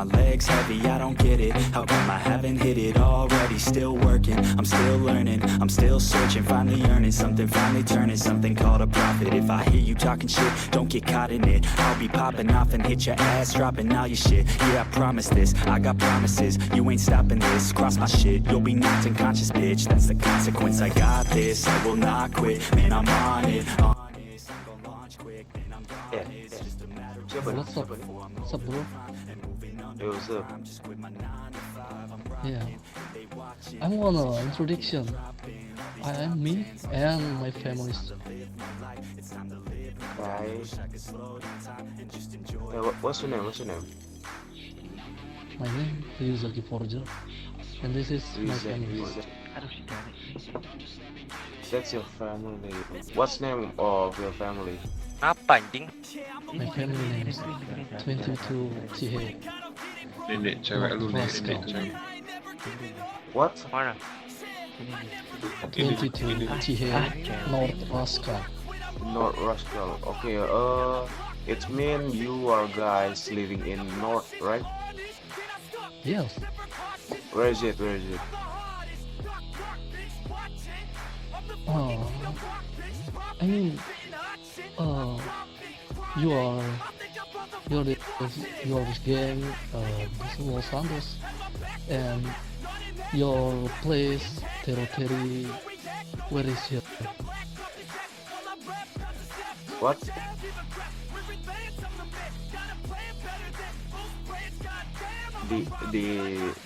my legs heavy, I don't get it. How come I haven't hit it already? Still working, I'm still learning, I'm still searching, finally earning something, finally turning something called a profit. If I hear you talking shit, don't get caught in it. I'll be popping off and hit your ass, dropping all your shit. Yeah, I promise this, I got promises, you ain't stopping this. Cross my shit, you'll be knocked unconscious, bitch. That's the consequence, I got this, I will not quit. Man, I'm on it, honest, I'm gonna launch quick. Man, I'm gone, it's just a matter of Siapa nih? What's up? What's up, bro? Yo, what's up? Yeah, I want an introduction. I am me and my family. Bye. What's your name? What's your name? My name is Ryuzaki Forger, and this is my family. That's your family. What's name of your family? Apa anjing? My family name is 22 Chihei. Nenek cewek lu nih, nenek cewek. What? Mana? 22 Chihei, North Osaka. North Rascal. Okay. It mean you are guys living in North, right? Yes, Where is it? Where is it? I mean, you're this gang, this Los Santos, and your place, territory, where is it? What?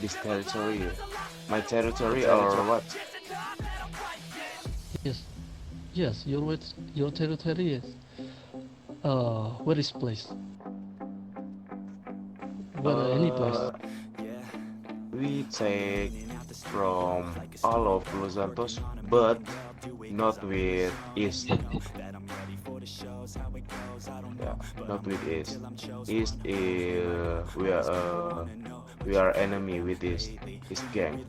This territory, my territory or what? Yes, your territory is, where is place? Where any place? We take from all of Los Santos, but not with East. Yeah, not with East. East is we are enemy with East gang.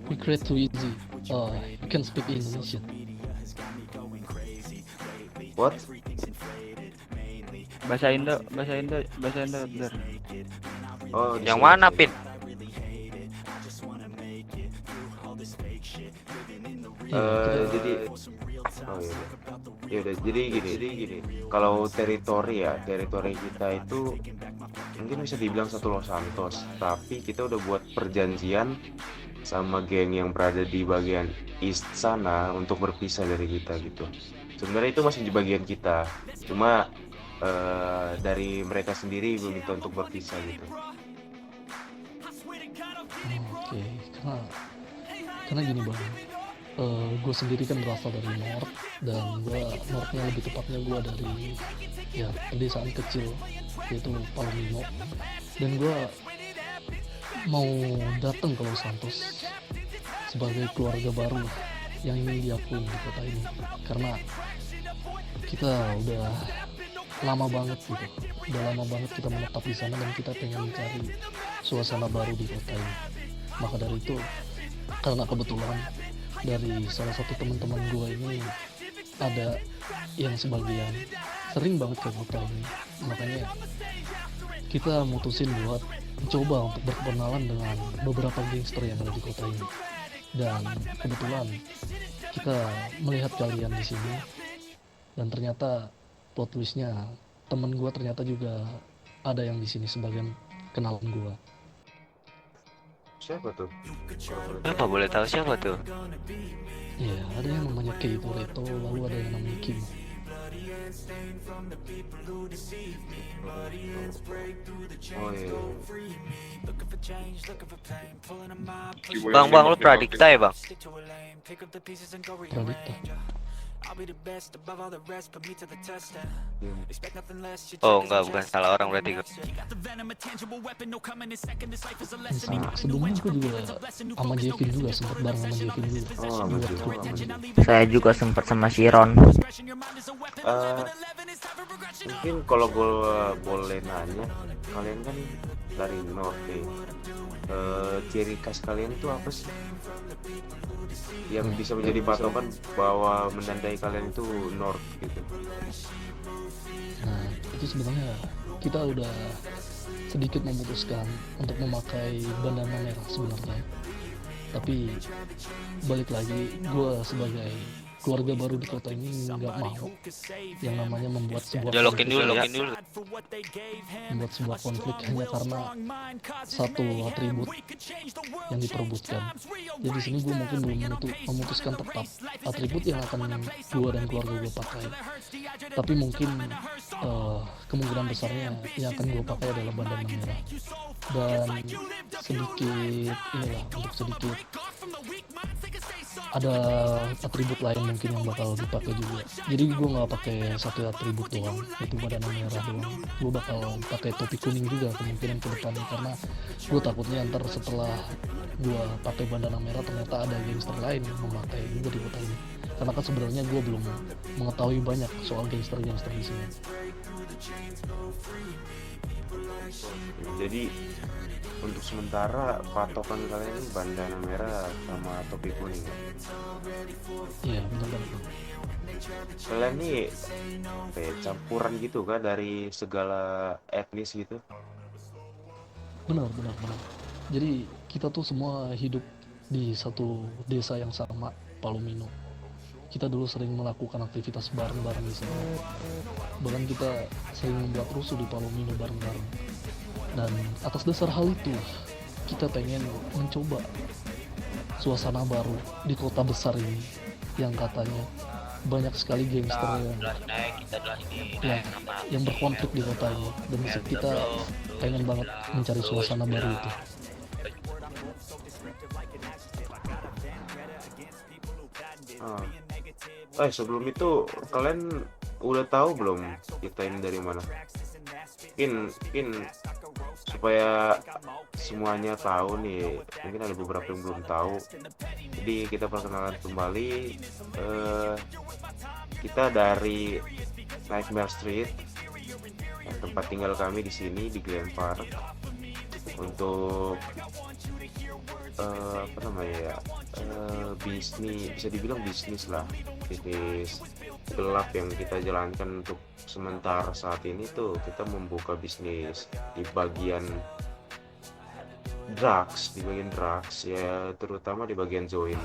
We create too easy. You can speak Indonesian. What? Bahasa Indo bener. Oh, Yang mana, Pin? Jadi oh iya. Ya udah, jadi gini. Kalau teritori kita itu mungkin bisa dibilang satu Los Santos, tapi kita udah buat perjanjian sama geng yang berada di bagian east sana untuk berpisah dari kita gitu. Sebenarnya itu masih di bagian kita, cuma dari mereka sendiri meminta untuk berpisah gitu. Oke, karena gini bang, gue sendiri kan berasal dari North, dan Northnya lebih tepatnya gue dari ya pedesaan kecil yaitu Palomino, dan gue mau datang ke Los Santos sebagai keluarga baru yang ingin diakui di kota ini, karena kita udah lama banget kita menetap di sana dan kita pengen mencari suasana baru di kota ini. Maka dari itu, karena kebetulan dari salah satu teman-teman gue ini ada yang sebagian sering banget ke kota ini, makanya kita mutusin buat mencoba untuk berkenalan dengan beberapa gangster yang ada di kota ini. Dan kebetulan kita melihat kalian di sini, dan ternyata plot twistnya temen gue ternyata juga ada yang di sini sebagian kenalan gue. Siapa tuh? Apa boleh tahu siapa tuh? Ya, ada yang namanya Keito Reto, lalu ada yang namanya Kim. Oh iya. Bang, lu Pradikta ya, Bang? Pradikta. Oh, enggak, bukan salah orang berarti. Sebelumnya aku juga sama Jevin juga, sempat bareng sama Jevin juga. Oh, sama Jevin. Saya juga sempat sama Shiron. Mungkin kalau gue boleh nanya, kalian kan dari North nih. Ciri khas kalian itu apa sih? Yang bisa menjadi patokan bahwa menandai kalian itu North gitu. Nah, itu sebenarnya kita udah sedikit memutuskan untuk memakai bandana merah sebenarnya, tapi balik lagi gue sebagai keluarga baru di kota ini nggak mau yang namanya membuat sebuah Jolokin konflik, dulu ya. membuat sebuah konflik hanya karena satu atribut yang diperebutkan. Jadi di sini gue mungkin belum memutuskan tepat atribut yang akan gue dan keluarga gue pakai, tapi mungkin kemungkinan besarnya yang akan gue pakai adalah bandana merah. Dan sedikit inilah, untuk sedikit ada atribut lain mungkin yang bakal dipakai juga. Jadi gue nggak pakai satu atribut doang, yaitu bandana merah doang. Gue bakal pakai topi kuning juga kemungkinan ke depannya, karena gue takutnya ntar setelah gue pakai bandana merah ternyata ada gangster lain yang memakai juga di kota ini. Karena kan sebenarnya gue belum mengetahui banyak soal gangster-gangster di sini. Jadi untuk sementara patokan kalian ini bandana merah sama topi kuning. Iya, benar banget. Kalian nih kayak campuran gitu kan dari segala etnis gitu. Benar. Jadi kita tuh semua hidup di satu desa yang sama, Palomino. Kita dulu sering melakukan aktivitas bareng-bareng di sana. Bahkan kita sering membuat rusuh di Palomino bareng-bareng. Dan atas dasar hal itu, kita pengen mencoba suasana baru di kota besar ini yang katanya banyak sekali gangster yang berkonflik di kota ini. Dan kita pengen banget mencari suasana baru itu. Sebelum itu kalian udah tahu belum kita ini dari mana? Mungkin supaya semuanya tahu nih, mungkin ada beberapa yang belum tahu. Jadi kita perkenalkan kembali, kita dari Nightmare Street, tempat tinggal kami di sini di Glen Park, untuk bisnis, bisa dibilang bisnis lah, bisnis gelap yang kita jalankan untuk sementara saat ini tuh. Kita membuka bisnis di bagian drugs ya, terutama di bagian joint.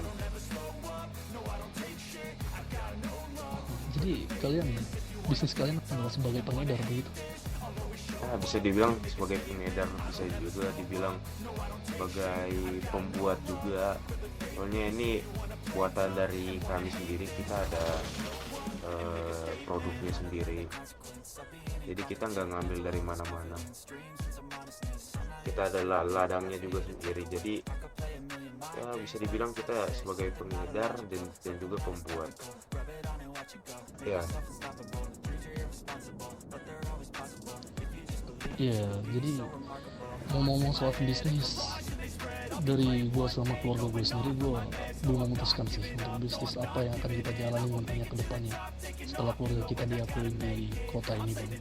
Jadi bisnis kalian adalah sebagai pengedar begitu? Bisa dibilang sebagai pengedar, bisa juga dibilang sebagai pembuat juga. Soalnya ini buatan dari kami sendiri, kita ada produknya sendiri. Jadi kita nggak ngambil dari mana-mana. Kita ada ladangnya juga sendiri. Jadi ya bisa dibilang kita sebagai pengedar dan juga pembuat. Ya. Iya, jadi ngomong-ngomong soal bisnis, dari gue sama keluarga gue sendiri, gue belum memutuskan sih untuk bisnis apa yang akan kita jalani nantinya ke depannya setelah keluarga kita diakui di kota ini, Bang.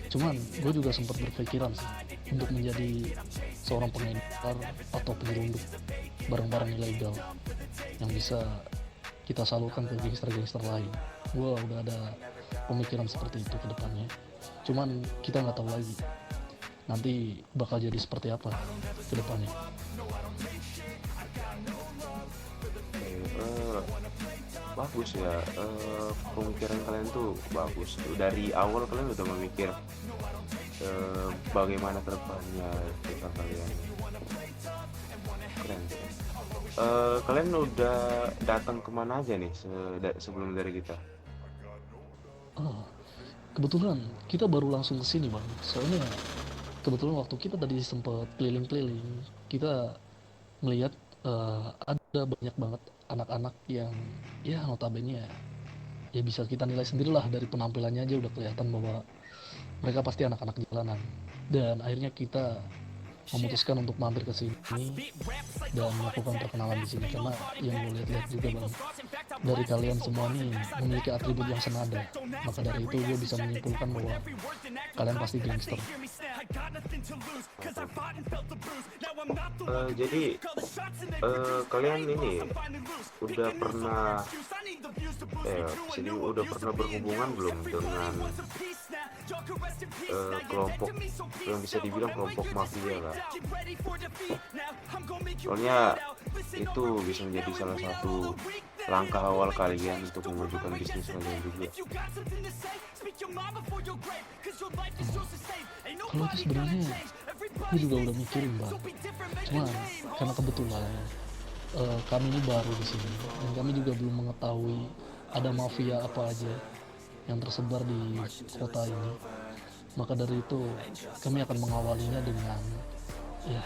Cuman gue juga sempat berpikiran sih untuk menjadi seorang pengedar atau penyelundup barang-barang ilegal yang bisa kita salurkan ke gangster-gangster lain. Gue udah ada pemikiran seperti itu ke depannya. Cuman kita nggak tahu lagi nanti bakal jadi seperti apa ke depannya. Bagus ya, pemikiran kalian tuh bagus. Dari awal kalian udah memikir bagaimana ke depannya kita kalian. Keren. Kalian udah datang kemana aja nih sebelum dari kita? Kebetulan kita baru langsung ke sini, Bang. Soalnya kebetulan waktu kita tadi sempat keliling-keliling, kita melihat ada banyak banget anak-anak yang ya notabene ya bisa kita nilai sendirilah, dari penampilannya aja udah kelihatan bahwa mereka pasti anak-anak jalanan. Dan akhirnya kita memutuskan untuk mampir ke sini dan melakukan perkenalan di sini, karena yang gue lihat-lihat juga, Bang, dari kalian semua nih memiliki atribut yang senada. Maka dari itu gue bisa menyimpulkan bahwa kalian pasti gangster. Jadi kalian ini udah pernah berhubungan belum dengan kelompok yang bisa dibilang kelompok mafia lah. Soalnya itu bisa menjadi salah satu langkah awal kalian untuk memajukan bisnis kalian juga. Kalau itu sebenarnya gue juga udah mikirin bang, cuman karena kebetulan kami ini baru di sini dan kami juga belum mengetahui ada mafia apa aja yang tersebar di kota ini. Maka dari itu kami akan mengawalinya dengan ya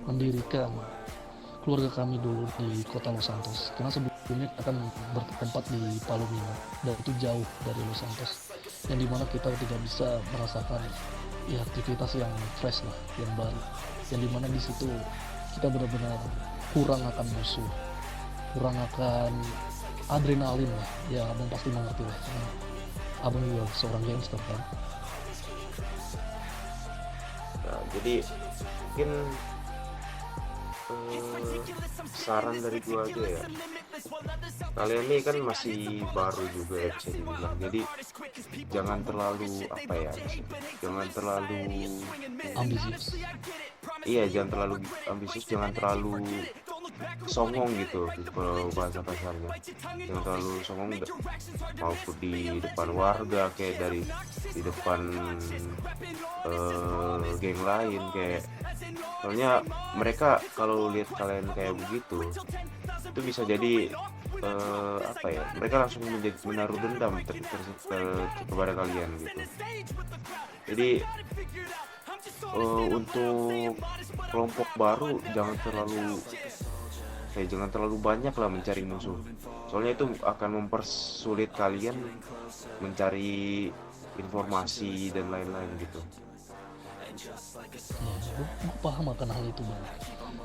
mendirikan keluarga kami dulu di kota Los Santos, karena sebelumnya akan bertempat di Palomino dan itu jauh dari Los Santos, yang dimana kita tidak bisa merasakan ya aktivitas yang fresh lah, yang baru, yang dimana di situ kita benar-benar kurang akan musuh, kurang akan adrenalin lah ya. Abang pasti mengerti lah, karena abang juga seorang gangster kan. Nah, jadi mungkin saran dari gua aja ya, kalian ini kan masih baru juga ya bisa dibilang, jadi jangan terlalu apa ya, jangan terlalu Ambisius. iya, jangan terlalu ambisius, jangan terlalu songong gitu kalau bahasa kasarnya, jangan terlalu songong maupun di depan warga, kayak dari di depan geng lain kayak. Soalnya mereka kalau lihat kalian kayak begitu itu bisa jadi apa ya, mereka langsung menaruh dendam kepada kalian gitu. Jadi untuk kelompok baru jangan terlalu banyak lah mencari musuh, soalnya itu akan mempersulit kalian mencari informasi dan lain-lain gitu. Ya, gue paham akan hal itu bang.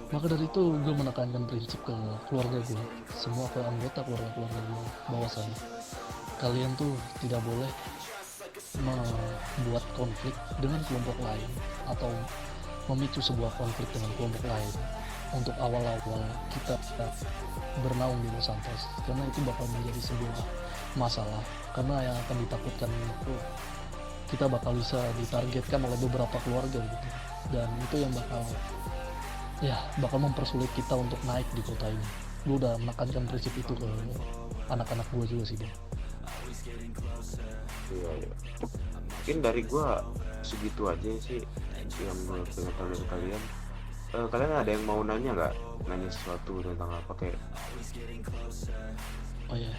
Maka dari itu gue menekankan prinsip ke keluarga gue, semua ke anggota keluarga gue, bahwasanya kalian tuh tidak boleh membuat konflik dengan kelompok lain atau memicu sebuah konflik dengan kelompok lain untuk awal-awal kita bernaung di Los Santos, karena itu bakal menjadi sebuah masalah, karena yang akan ditakutkan itu kita bakal bisa ditargetkan oleh beberapa keluarga gitu, dan itu yang bakal mempersulit kita untuk naik di kota ini. Gue udah menekankan prinsip itu ke anak-anak gue juga sih bang. Iya. Mungkin dari gua segitu aja sih yang gue pengen tahu dari kalian. Kalian ada yang mau nanya nggak? Nanya sesuatu tentang apa kayak? Oh ya,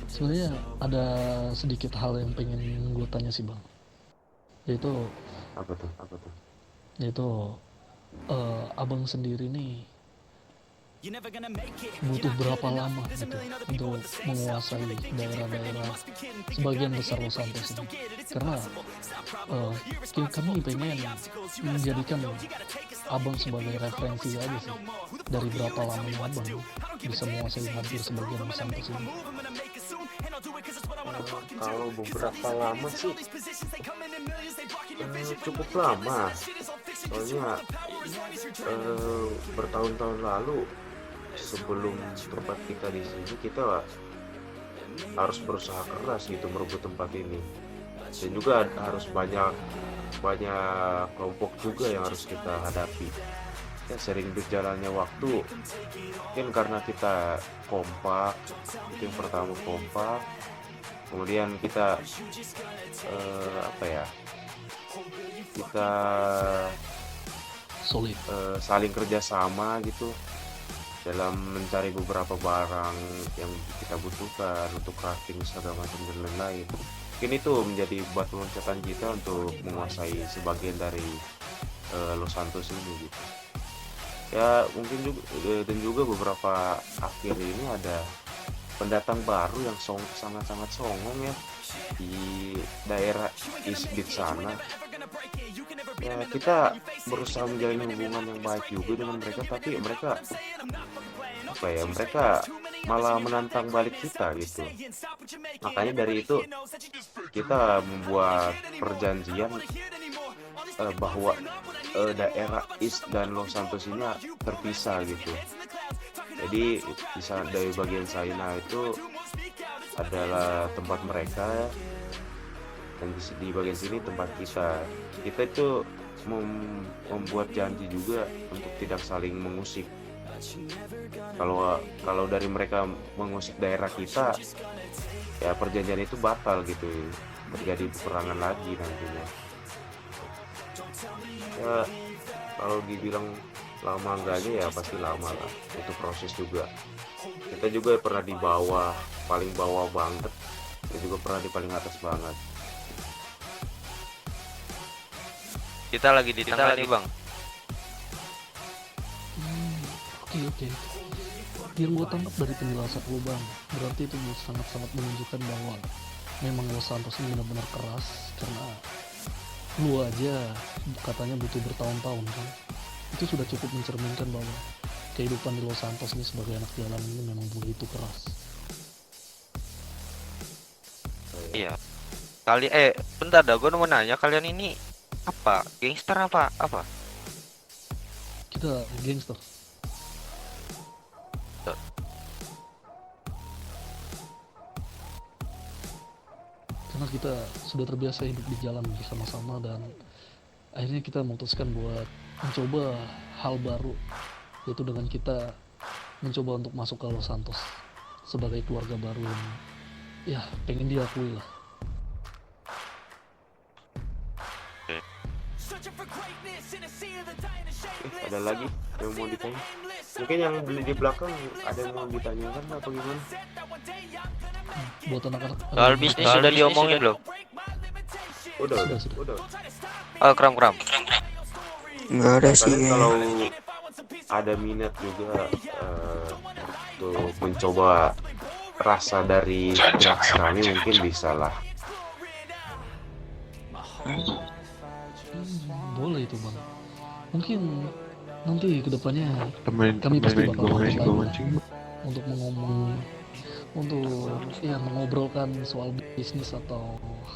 sebenarnya ada sedikit hal yang pengen gue tanya sih bang, yaitu Apa tuh? abang sendiri nih butuh berapa lama gitu untuk menguasai daerah-daerah sebagian besar Los Santos ini, karena kami pengen menjadikan abang sebagai referensi aja sih, dari berapa lamanya abang bisa menguasai hampir sebagian Los Santos ini. Kalau beberapa lama sih cukup lama, soalnya bertahun-tahun lalu sebelum tempat kita di sini, kita harus berusaha keras gitu merebut tempat ini, dan juga harus banyak kelompok juga yang harus kita hadapi. Ya, sering berjalannya waktu, mungkin karena kita kompak, itu yang pertama, kompak, kemudian kita kita Solid. saling kerjasama gitu dalam mencari beberapa barang yang kita butuhkan untuk crafting segala macam dan lain-lain. Mungkin itu menjadi batu loncatan kita untuk menguasai sebagian dari Los Santos ini gitu. Ya mungkin juga, dan juga beberapa akhir ini ada pendatang baru yang sangat-sangat songong ya di daerah East Beach sana. Ya, kita berusaha menjalin hubungan yang baik juga dengan mereka, tapi mereka malah menantang balik kita gitu. Makanya dari itu kita membuat perjanjian bahwa daerah East dan Los Santos ini terpisah gitu. Jadi dari bagian sana itu adalah tempat mereka, dan di bagian sini tempat kita. Kita itu membuat janji juga untuk tidak saling mengusik. Kalau dari mereka mengusik daerah kita, ya perjanjian itu batal gitu, terjadi peperangan lagi nantinya. Ya kalau dibilang lama enggaknya ya pasti lama lah, itu proses juga. Kita juga pernah di bawah, paling bawah banget, dan juga pernah di paling atas banget. Kita lagi di tengah nih bang. Oke. Yang gue tangkap dari penjelasan lo bang, berarti itu sangat-sangat menunjukkan bahwa memang Los Santos ini benar-benar keras, karena lu aja katanya butuh bertahun-tahun kan. Itu sudah cukup mencerminkan bahwa kehidupan di Los Santos ini sebagai anak jalanan ini memang begitu keras. Iya. Bentar dah, gue mau nanya, kalian ini apa? Gangster apa? Kita gangster. Karena kita sudah terbiasa hidup di jalan bersama-sama dan akhirnya kita memutuskan buat mencoba hal baru, yaitu dengan kita mencoba untuk masuk ke Los Santos sebagai keluarga baru yang ya pengen diakui lah. Ada lagi yang mau ditanya? Mungkin yang beli di belakang ada yang mau ditanyakan apa gimana? Buat anak-anak Soal bisnis sudah diomongin belum? Udah. Oh, kram. Nggak ada sih Kalian kayaknya. kalau ada minat juga untuk mencoba rasa dari drugs kami mungkin bisa lah. boleh itu bang. Mungkin nanti kedepannya Temenin kami pasti bakal gue main lagi mancing. untuk mengobrolkan soal bisnis atau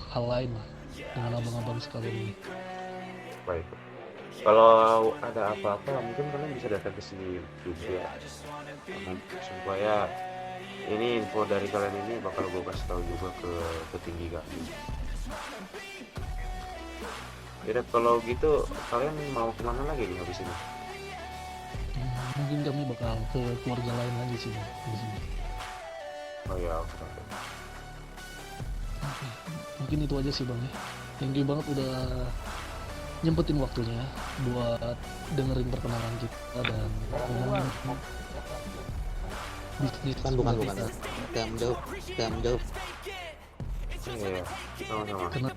hal lain lah dengan abang-abang sekalian ini. Baik. Kalau ada apa-apa mungkin kalian bisa datang ke sini juga, supaya ini info dari kalian ini bakal gue kasih tahu juga ke petinggi kami. Jadi kalau gitu kalian mau kemana lagi nih habis ini? Mungkin kami bakal ke keluarga lain lagi sih bang di sini. Oh ya, oke. Mungkin itu aja sih bang ya. Thank you banget udah nyempetin waktunya buat dengerin perkenalan kita dan ngomongin bisnis. bukan jauh Iya, sama-sama. Karena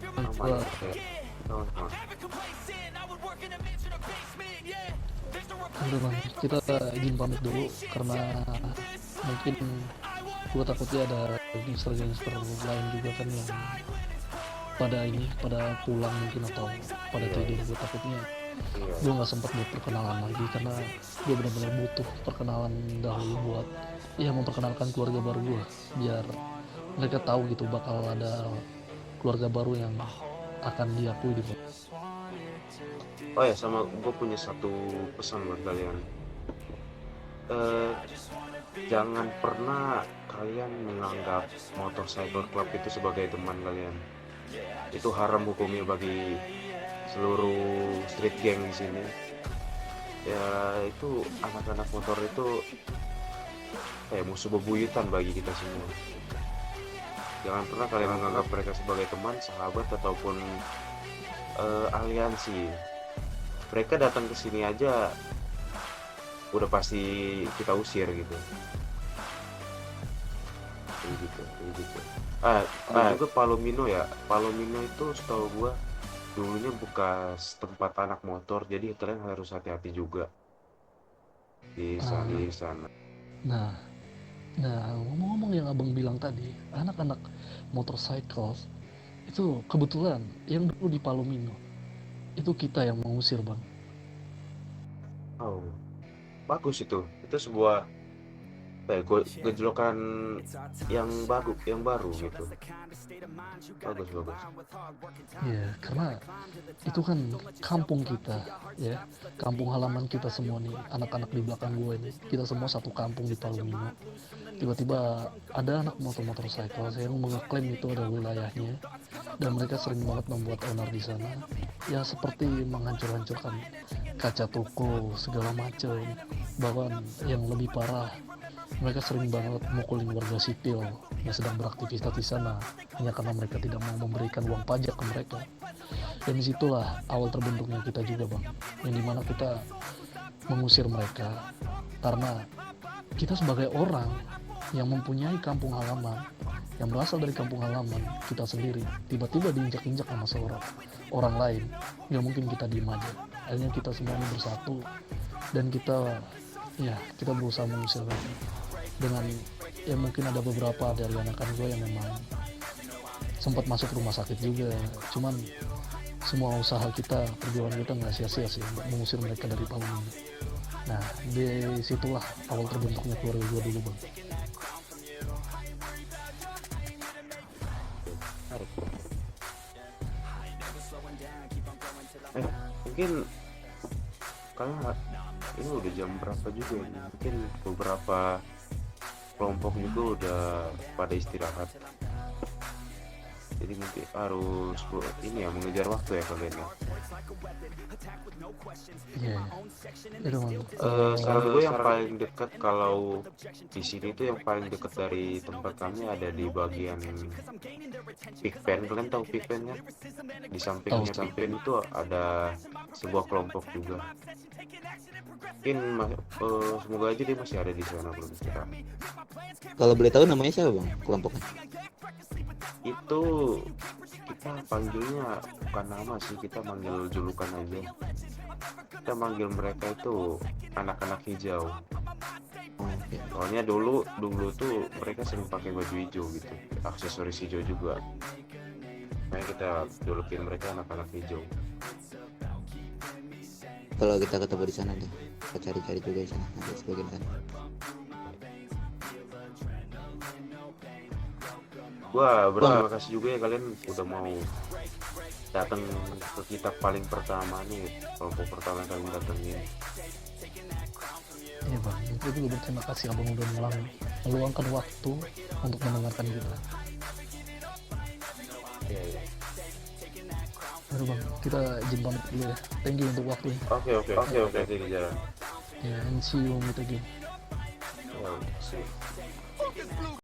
Sama-sama. udah bang, kita izin pamit dulu karena mungkin gue takutnya ada gangster lain juga kan yang pada pulang mungkin atau pada tidur. Gue takutnya Iya. gue nggak sempat buat perkenalan lagi karena gue benar-benar butuh perkenalan dahulu buat ya memperkenalkan keluarga baru gue, biar mereka tahu gitu bakal ada keluarga baru yang akan diakui di Oh ya, sama gue punya satu pesan buat kalian. Jangan pernah kalian menganggap motorcycle club itu sebagai teman kalian. Itu haram hukumnya bagi seluruh street gang di sini. Ya itu anak-anak motor itu kayak musuh bebuyutan bagi kita semua. Jangan pernah kalian menganggap mereka sebagai teman, sahabat ataupun aliansi. Mereka datang ke sini aja udah pasti kita usir gitu. Kayak gitu. Juga Palomino ya. Palomino itu setahu gua dulunya bekas tempat anak motor, jadi kalian harus hati-hati juga di sana. Nah, ngomong-ngomong yang abang bilang tadi, anak-anak motorcycle itu kebetulan yang dulu di Palomino itu kita yang mengusir bang. Oh, bagus itu. Itu sebuah gejolokan yang baru gitu. Bagus. Ya, karena itu kan kampung kita, ya, kampung halaman kita semua nih, anak-anak di belakang gue ini, kita semua satu kampung di Palomino. Tiba-tiba ada anak motor-motorcycle yang mengeklaim itu adalah wilayahnya, dan mereka sering banget membuat onar di sana, ya seperti menghancur-hancurkan kaca toko segala macam. Bahkan yang lebih parah, mereka sering banget mukulin warga sipil yang sedang beraktivitas di sana hanya karena mereka tidak mau memberikan uang pajak ke mereka. Dan disitulah awal terbentuknya kita juga, bang, yang dimana kita mengusir mereka karena kita sebagai orang yang mempunyai kampung halaman, yang berasal dari kampung halaman kita sendiri, tiba-tiba diinjak-injak sama orang lain, nggak mungkin kita diem aja. Akhirnya kita semuanya bersatu dan kita berusaha mengusir mereka. Dengan ya mungkin ada beberapa dari anak-anak gue yang memang sempat masuk rumah sakit juga, cuman semua usaha kita, perjuangan kita nggak sia-sia sih untuk mengusir mereka dari Palomino. Nah, disitulah awal terbentuknya keluarga gue dulu, bang. Mungkin karena ini udah jam berapa juga ini, mungkin beberapa kelompok juga udah pada istirahat, jadi mungkin harus ini ya, mengejar waktu ya kalian ya. Iya, itu bang. Saran gue yang paling dekat kalau di sini tuh, yang paling dekat dari tempat kami ada di bagian Pigpen. Kalian tahu Pigpen kan? Di sampingnya Pigpen itu ada sebuah kelompok juga. Mungkin semoga aja dia masih ada di sana belum istirahat. Kalau boleh tahu namanya siapa bang kelompoknya? Itu kita panggilnya bukan nama sih, kita manggil julukan aja. Kita manggil mereka itu anak-anak hijau. Oke. Soalnya dulu tuh mereka sering pakai baju hijau gitu, aksesoris hijau juga. Makanya kita julukin mereka anak-anak hijau. Kalau kita ketemu di sana deh, kita cari-cari juga di sana, ada sebagian sana. Wah, berterima kasih juga ya kalian udah mau datang ke kita paling pertama nih, kelompok pertama yang kalian datengin. Iya bang, itu juga berterima kasih abang udah meluangkan waktu untuk mendengarkan kita. Iya. Aduh bang, kita izin pamit dulu ya. Thank you untuk waktunya. Oke, di jalan. Ya, and see you meet again. Oh, sih.